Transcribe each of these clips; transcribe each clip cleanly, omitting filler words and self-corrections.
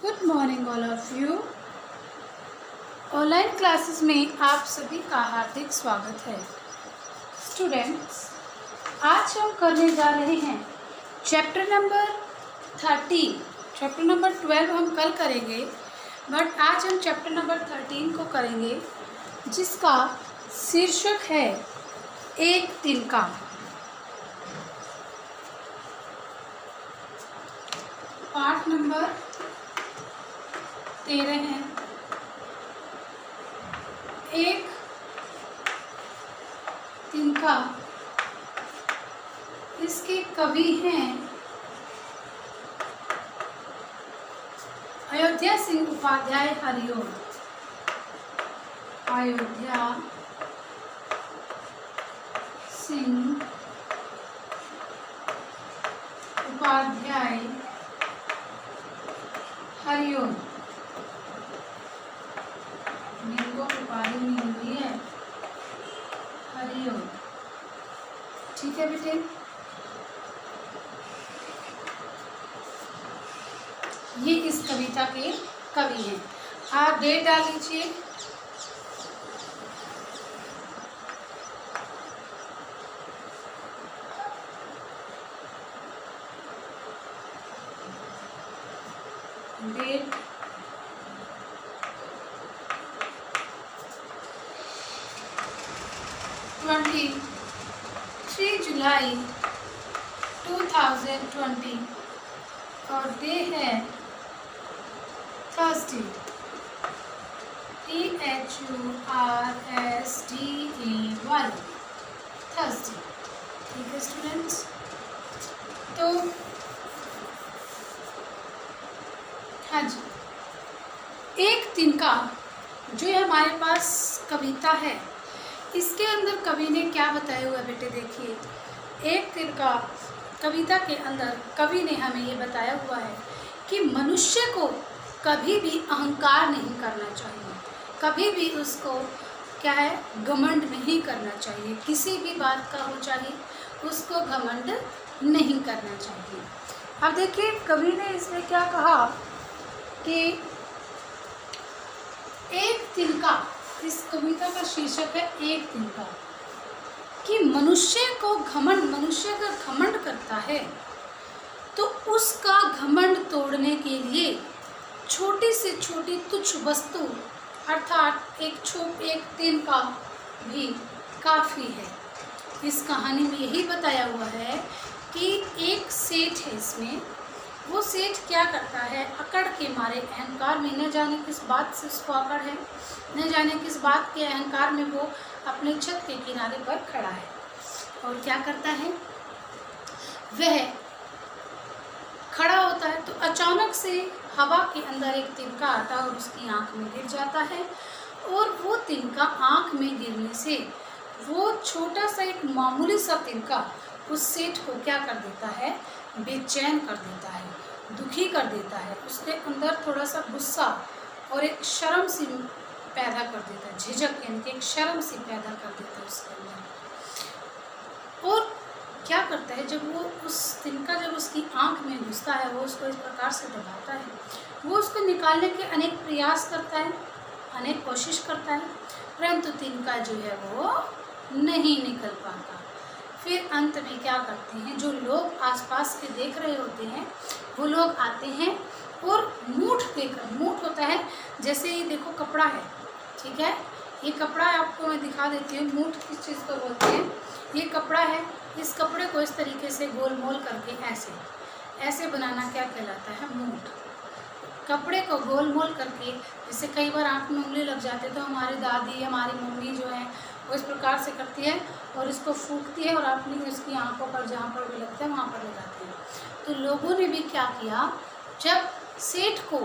Good morning all of you. Online classes में आप सभी का हार्दिक स्वागत है। स्टूडेंट्स, आज हम करने जा रहे हैं चैप्टर नंबर 13। चैप्टर नंबर 12 हम कल करेंगे, बट आज हम चैप्टर नंबर 13 को करेंगे, जिसका शीर्षक है एक तिनका। पाठ नंबर 13 है। एक तिनका। इसके कवि हैं अयोध्या सिंह उपाध्याय हरिओम। अयोध्या सिंह उपाध्याय हरिओम। जिनको उपाधि मिली हुई है हरिओम। ठीक है बेटे, ये इस कविता के कवि हैं। आप डेट डाल लीजिए। डेट 23 जुलाई 2020 और डे है थर्सडे। THURSDAY Thursday. ठीक है स्टूडेंट्स, तो हाँ जी, एक तिनका जो ये हमारे पास कविता है, इसके अंदर कवि ने क्या बताया हुआ है बेटे? देखिए, एक तिनका कविता के अंदर कवि ने हमें ये बताया हुआ है कि मनुष्य को कभी भी अहंकार नहीं करना चाहिए, कभी भी उसको क्या है, घमंड नहीं करना चाहिए। किसी भी बात का हो चाहे, उसको घमंड नहीं करना चाहिए। अब देखिए, कवि ने इसमें क्या कहा कि एक तिनका, इस कविता का शीर्षक है एक तिनका, कि मनुष्य को घमंड, मनुष्य का घमंड करता है तो उसका घमंड तोड़ने के लिए छोटी से छोटी तुच्छ वस्तु अर्थात एक तिनका भी काफ़ी है। इस कहानी में यही बताया हुआ है कि एक सेठ है, इसमें वो सेठ क्या करता है, अकड़ के मारे, अहंकार में, न जाने किस बात से उसको अकड़ है, न जाने किस बात के अहंकार में वो अपने छत के किनारे पर खड़ा है और क्या करता है, वह खड़ा होता है तो अचानक से हवा के अंदर एक तिनका आता है और उसकी आंख में गिर जाता है। और वो तिनका आंख में गिरने से वो छोटा सा एक मामूली सा तिनका उस सेठ को क्या कर देता है, बेचैन कर देता है, दुखी कर देता है। उसके अंदर थोड़ा सा गुस्सा और एक शर्म सी पैदा कर देता है, झिझक यानी कि एक शर्म सी पैदा कर देता है उसके अंदर। और क्या करता है, जब वो उस तिनका जब उसकी आंख में घुसता है, वो उसको इस प्रकार से दबाता है, वो उसको निकालने के अनेक प्रयास करता है, अनेक कोशिश करता है, परंतु तिनका जो है वो नहीं निकल पाता। फिर अंत में क्या करते हैं, जो लोग आसपास के देख रहे होते हैं, वो लोग आते हैं और मूठ देकर, मूठ होता है जैसे ये देखो कपड़ा है, ठीक है, ये कपड़ा है, आपको मैं दिखा देती हूँ। मूठ किस चीज़ को बोलते हैं, ये कपड़ा है, इस कपड़े को इस तरीके से गोल मोल करके ऐसे ऐसे बनाना क्या कहलाता है, मूठ। कपड़े को गोल मोल करके, जैसे कई बार आँख में उंगली लग जाते तो हमारी दादी, हमारी मम्मी जो है वो इस प्रकार से करती है और इसको फूंकती है और अपनी उसकी आंखों पर जहाँ पर भी लगता है वहाँ पर लगाती है। तो लोगों ने भी क्या किया, जब सेठ को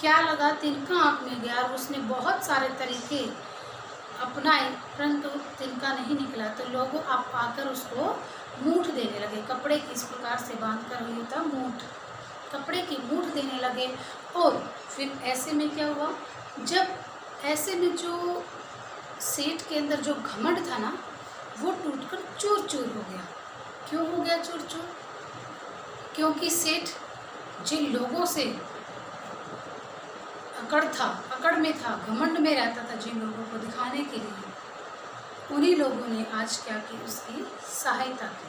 क्या लगा, तिनका आँख में गया और उसने बहुत सारे तरीके अपनाए, परंतु तिनका नहीं निकला, तो लोग आप आकर उसको मूठ देने लगे। कपड़े की इस प्रकार से बांध कर हुई था मूठ, कपड़े की मूठ देने लगे। और फिर ऐसे में क्या हुआ, जब ऐसे में जो सेठ के अंदर जो घमंड था ना, वो टूटकर चूर चूर हो गया। क्यों हो गया चूर चूर? क्योंकि सेठ जिन लोगों से अकड़ था, अकड़ में था, घमंड में रहता था जिन लोगों को दिखाने के लिए, उन्हीं लोगों ने आज क्या की, उसकी सहायता की।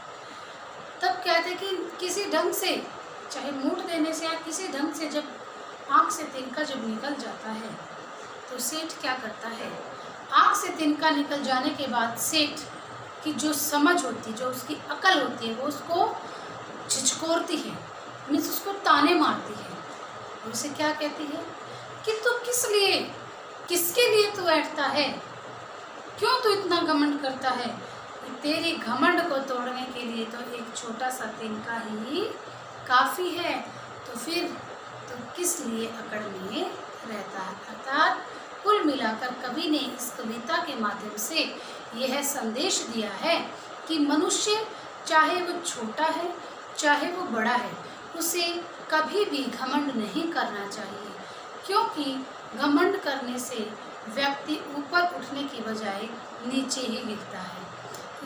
तब कहते कि किसी ढंग से, चाहे मूठ देने से या किसी ढंग से, जब आँख से तिनका जब निकल जाता है तो सेठ क्या करता है, आँख से तिनका निकल जाने के बाद सेठ की जो समझ होती है, जो उसकी अकल होती है, वो उसको झिझकोरती है, मीन्स उसको ताने मारती है। और उसे क्या कहती है कि तू किस लिए, किसके लिए तू बैठता है, क्यों तू इतना घमंड करता है, तेरी घमंड को तोड़ने के लिए तो एक छोटा सा तिनका ही काफ़ी है, तो फिर तो किस लिए अकड़ में रहता है। अर्थात कुल मिलाकर कवि ने इस कविता के माध्यम से यह संदेश दिया है कि मनुष्य चाहे वो छोटा है चाहे वो बड़ा है, उसे कभी भी घमंड नहीं करना चाहिए, क्योंकि घमंड करने से व्यक्ति ऊपर उठने की बजाय नीचे ही गिरता है।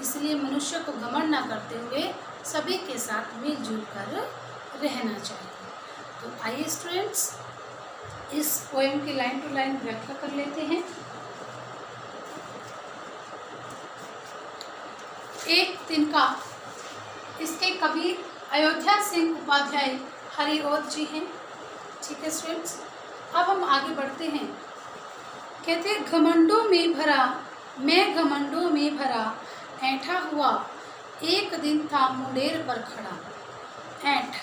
इसलिए मनुष्य को घमंड ना करते हुए सभी के साथ मिलजुल कर रहना चाहिए। तो आइए स्टूडेंट्स, इस पोएम की लाइन टू लाइन व्याख्या कर लेते हैं। एक तिनका, इसके कवि अयोध्या सिंह उपाध्याय हरिओत जी हैं। ठीक है स्टूडेंट्स, अब हम आगे बढ़ते हैं। कहते हैं घमंडों में भरा, मैं घमंडों में भरा ऐंठा हुआ, एक दिन था मुंडेर पर खड़ा। ऐंठ,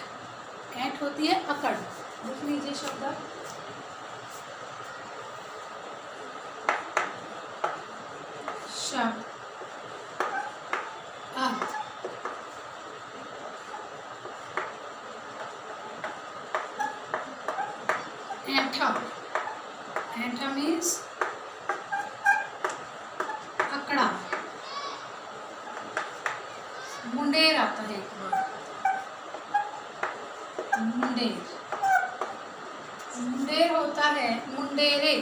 ऐंठ होती है अकड़, देख लीजिए शब्द। शब्द अर्थ, ऐंठा, ऐंठा मीन्स अकड़ा। मुंडेर आता है एक बार, मुंडेर, मुंडेर होता है मुंडेरे,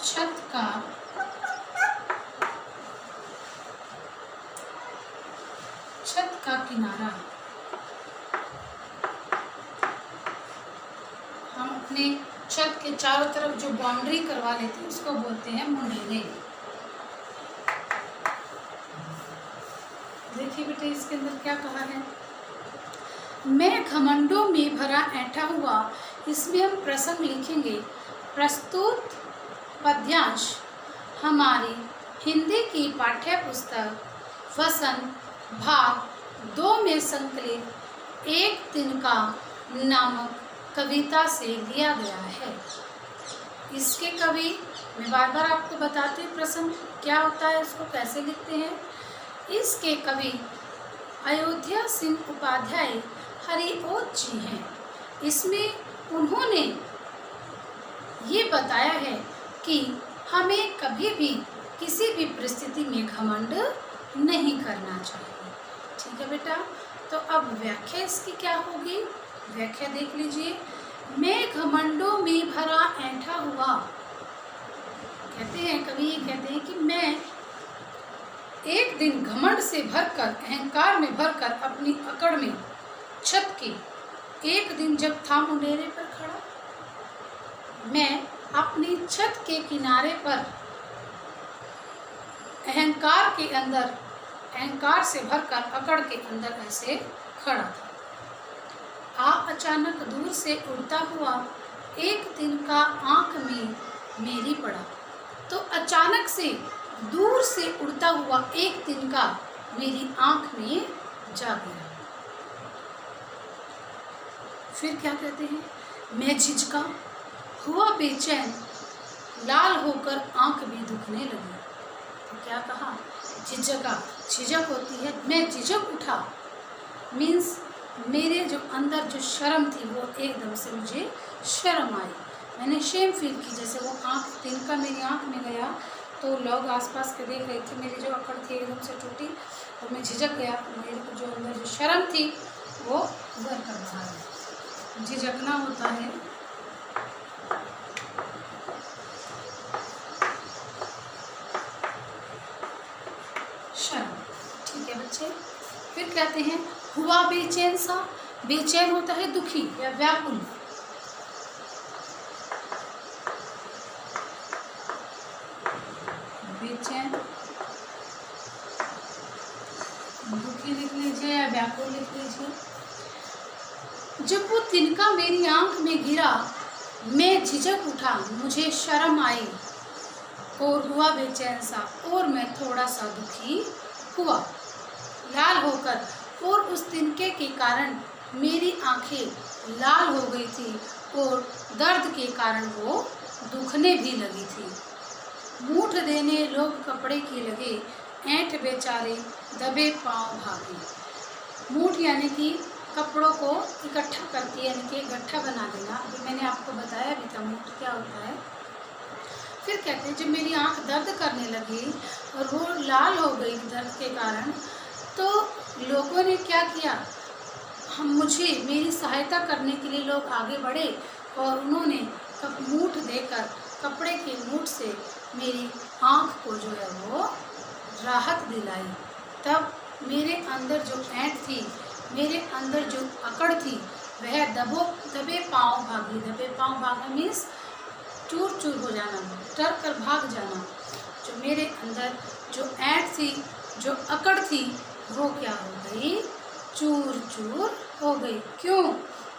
छत का, छत का किनारा। हम अपने छत के चारों तरफ जो बाउंड्री करवा लेते हैं उसको बोलते हैं मुंडेरे। देखिए बेटे इसके अंदर क्या कहा है, मैं घमंडों में भरा ऐंठा हुआ। इसमें हम प्रसंग लिखेंगे। प्रस्तुत पद्यांश हमारी हिंदी की पाठ्य पुस्तक वसंत भाग 2 में संकलित एक तिनका नामक कविता से लिया गया है। इसके कवि, मैं बार बार आपको बताती हूँ प्रसंग क्या होता है, उसको कैसे लिखते हैं। इसके कवि अयोध्या सिंह उपाध्याय हरिओत जी हैं। इसमें उन्होंने ये बताया है कि हमें कभी भी किसी भी परिस्थिति में घमंड नहीं करना चाहिए। ठीक है बेटा, तो अब व्याख्या इसकी क्या होगी, व्याख्या देख लीजिए। मैं घमंडों में भरा ऐंठा हुआ, कहते हैं कवि, ये कहते हैं कि मैं एक दिन घमंड से भरकर, अहंकार में भरकर अपनी अकड़ में छत के, एक दिन जब था मुंडेरे पर खड़ा, मैं अपनी छत के किनारे पर अहंकार के अंदर, अहंकार से भरकर अकड़ के अंदर ऐसे खड़ा था। अचानक दूर से उड़ता हुआ एक तिनका आंख में मेरी पड़ा। तो अचानक से दूर से उड़ता हुआ एक तिनका मेरी आंख में जा गया। फिर क्या कहते हैं, मैं झिझका, हुआ बेचैन, लाल होकर आंख भी दुखने लगी। तो क्या कहा, झिझका, झिझक होती है, मैं झिझक उठा, मीन्स मेरे जो अंदर जो शर्म थी वो एकदम से मुझे शर्म आई, मैंने शेम फील की। जैसे वो आँख, तिनका मेरी आँख में गया तो लोग आसपास के देख रहे थे, मेरी जो अकड़ थी एकदम से टूटी और मैं झिझक गया। मेरे को जो अंदर जो शर्म थी वो उभर कर बाहर आई। झिझकना होता है शर्म। ठीक है बच्चे, फिर कहते हैं हुआ बेचैन सा, बेचैन होता है दुखी या व्याकुल। बेचैन, दुखी लिख लीजिए या व्याकुल लिख लीजिए। जब वो तिनका मेरी आंख में गिरा, मैं झिझक उठा, मुझे शर्म आई और हुआ बेचैन सा, और मैं थोड़ा सा दुखी हुआ। लाल होकर, और उस तिनके के कारण मेरी आंखें लाल हो गई थी और दर्द के कारण वो दुखने भी लगी थी। मूठ देने लोग कपड़े की लगे, ऐंठ बेचारे दबे पांव भागे। मूठ यानी कि कपड़ों को इकट्ठा करके, यानी कि गट्ठा बना देना। अभी मैंने आपको बताया भी था मूठ क्या होता है। फिर कहते हैं जब मेरी आंख दर्द करने लगी और वो लाल हो गई दर्द के कारण, तो लोगों ने क्या किया, मेरी सहायता करने के लिए लोग आगे बढ़े और उन्होंने मूठ देकर, कपड़े के मूठ से मेरी आंख को जो है वो राहत दिलाई। तब मेरे अंदर जो ऐंठ थी, मेरे अंदर जो अकड़ थी, वह दबे पांव भागी। दबे पांव भागना मीन्स चूर चूर हो जाना, डर कर भाग जाना। जो मेरे अंदर जो ऐंठ थी, जो अकड़ थी, वो क्या हो गई, चूर चूर हो गई। क्यों?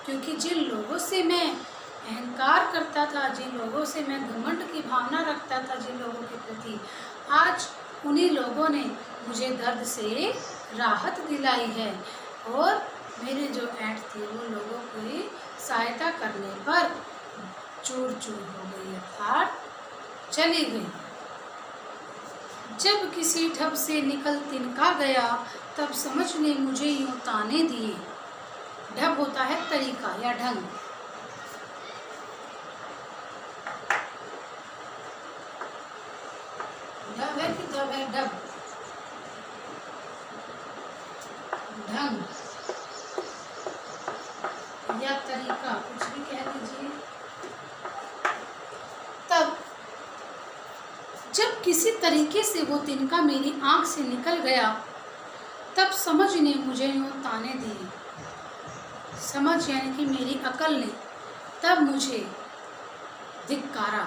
क्योंकि जिन लोगों से मैं अहंकार करता था, जिन लोगों से मैं घमंड की भावना रखता था, जिन लोगों के प्रति, आज उन्हीं लोगों ने मुझे दर्द से राहत दिलाई है और मेरे जो ऐंठ थी वो लोगों की सहायता करने पर चूर चूर हो गई, अर्थात चली गई। जब किसी ढब से निकल तिनका गया, तब समझ ने मुझे यूं ताने दिए। ढब होता है तरीका या ढंग। ढब है कि ढब है? ढब, ढंग या तरीका, कुछ भी कह दीजिए। तब जब किसी तरीके से वो तिनका मेरी आंख से निकल गया, तब समझ ने मुझे यूं ताने दिए। समझ यानी कि मेरी अकल ने तब मुझे धिक्कारा।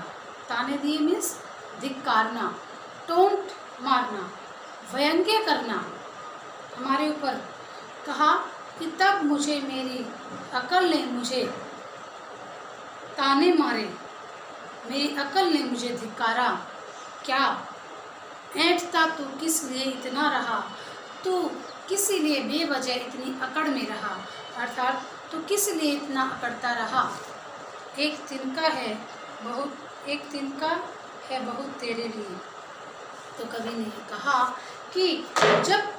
ताने दिए मीन्स धिक्कारना, टोंट मारना, व्यंग्य करना हमारे ऊपर। कहा कि तब मुझे मेरी अकल ने मुझे ताने मारे, मेरी अकल ने मुझे धिक्कारा। क्या? ऐंठता तू किस लिए इतना रहा, तू किस लिए बेवजह इतनी अकड़ में रहा, अर्थात तू किस लिए इतना अकड़ता रहा। एक तिनका है बहुत तेरे लिए। तो कवि ने कहा कि जब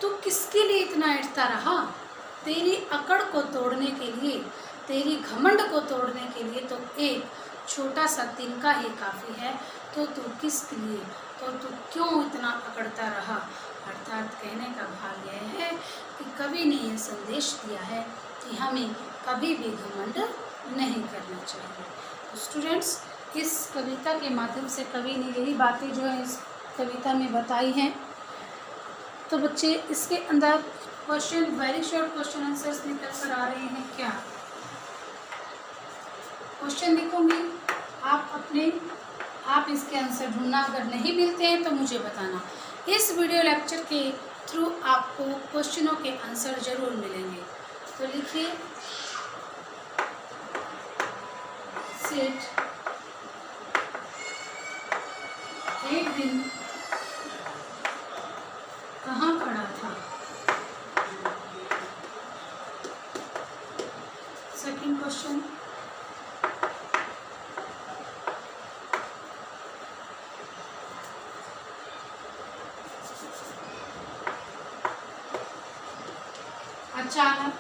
तू किसके लिए इतना ऐंठता रहा, तेरी अकड़ को तोड़ने के लिए, तेरी घमंड को तोड़ने के लिए तो एक छोटा सा तिनका ही काफ़ी है। तो तू किस लिए, तो तू क्यों इतना अकड़ता रहा। अर्थात कहने का भाव यह है कि कवि ने यह संदेश दिया है कि हमें कभी भी घमंड नहीं करना चाहिए। तो स्टूडेंट्स, इस कविता के माध्यम से कवि ने यही बातें जो है इस कविता में बताई हैं। तो बच्चे, इसके अंदर question, very short question answers निकल कर आ रहे हैं। क्या क्वेश्चन लिखूंगी, आप इसके आंसर ढूंढना। अगर नहीं मिलते हैं तो मुझे बताना। इस वीडियो लेक्चर के थ्रू आपको क्वेश्चनों के आंसर जरूर मिलेंगे। तो लिखिए, सेठ एक दिन कहाँ खड़ा था। सेकंड क्वेश्चन, अचानक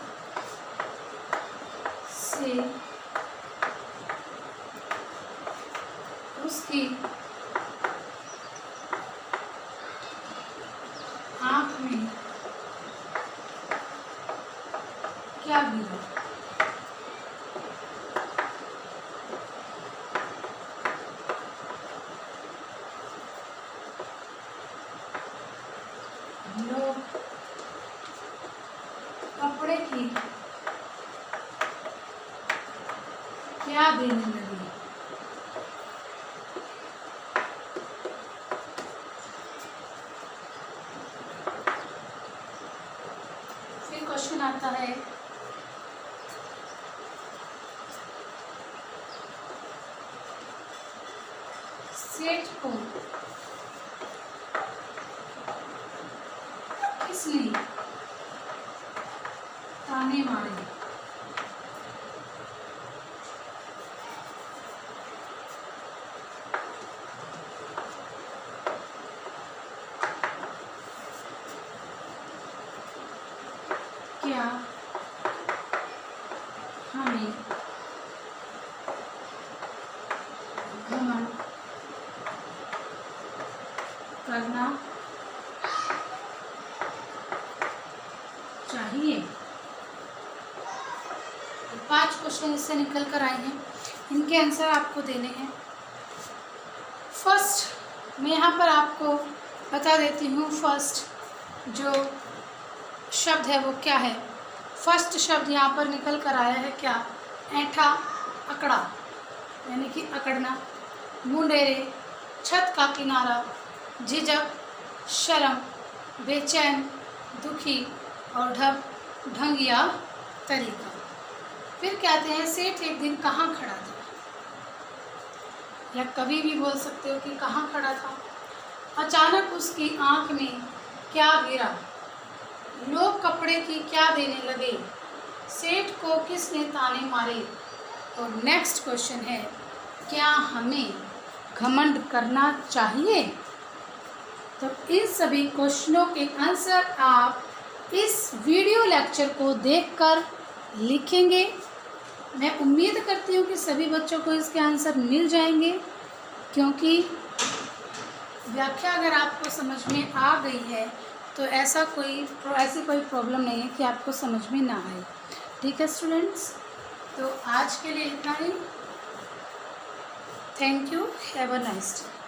से उसकी आँख में क्या गिरा। लोग कि क्या देने लगी। फिर क्वेश्चन आता है, सेठ को किसने ताने मारे। क्या हमें घमंड करना चाहिए। 5 क्वेश्चन इससे निकल कर आए हैं, इनके आंसर आपको देने हैं। फर्स्ट मैं यहाँ पर आपको बता देती हूँ, फर्स्ट जो शब्द है वो क्या है। फर्स्ट शब्द यहाँ पर निकल कर आया है क्या, ऐंठा, अकड़ा, यानी कि अकड़ना, मुंडेरे, छत का किनारा, झिझक, शर्म, बेचैन, दुखी और ढंग या तरीका। फिर कहते हैं सेठ एक दिन कहाँ खड़ा था, या कभी भी बोल सकते हो कि कहाँ खड़ा था। अचानक उसकी आंख में क्या गिरा, लोग कपड़े की क्या देने लगे, सेठ को किसने ताने मारे। और नेक्स्ट क्वेश्चन है, क्या हमें घमंड करना चाहिए। तो इन सभी क्वेश्चनों के आंसर आप इस वीडियो लेक्चर को देखकर लिखेंगे। मैं उम्मीद करती हूँ कि सभी बच्चों को इसके आंसर मिल जाएंगे, क्योंकि व्याख्या अगर आपको समझ में आ गई है तो ऐसी कोई प्रॉब्लम नहीं है कि आपको समझ में ना आए। ठीक है स्टूडेंट्स, तो आज के लिए इतना ही। Thank you, have a nice day.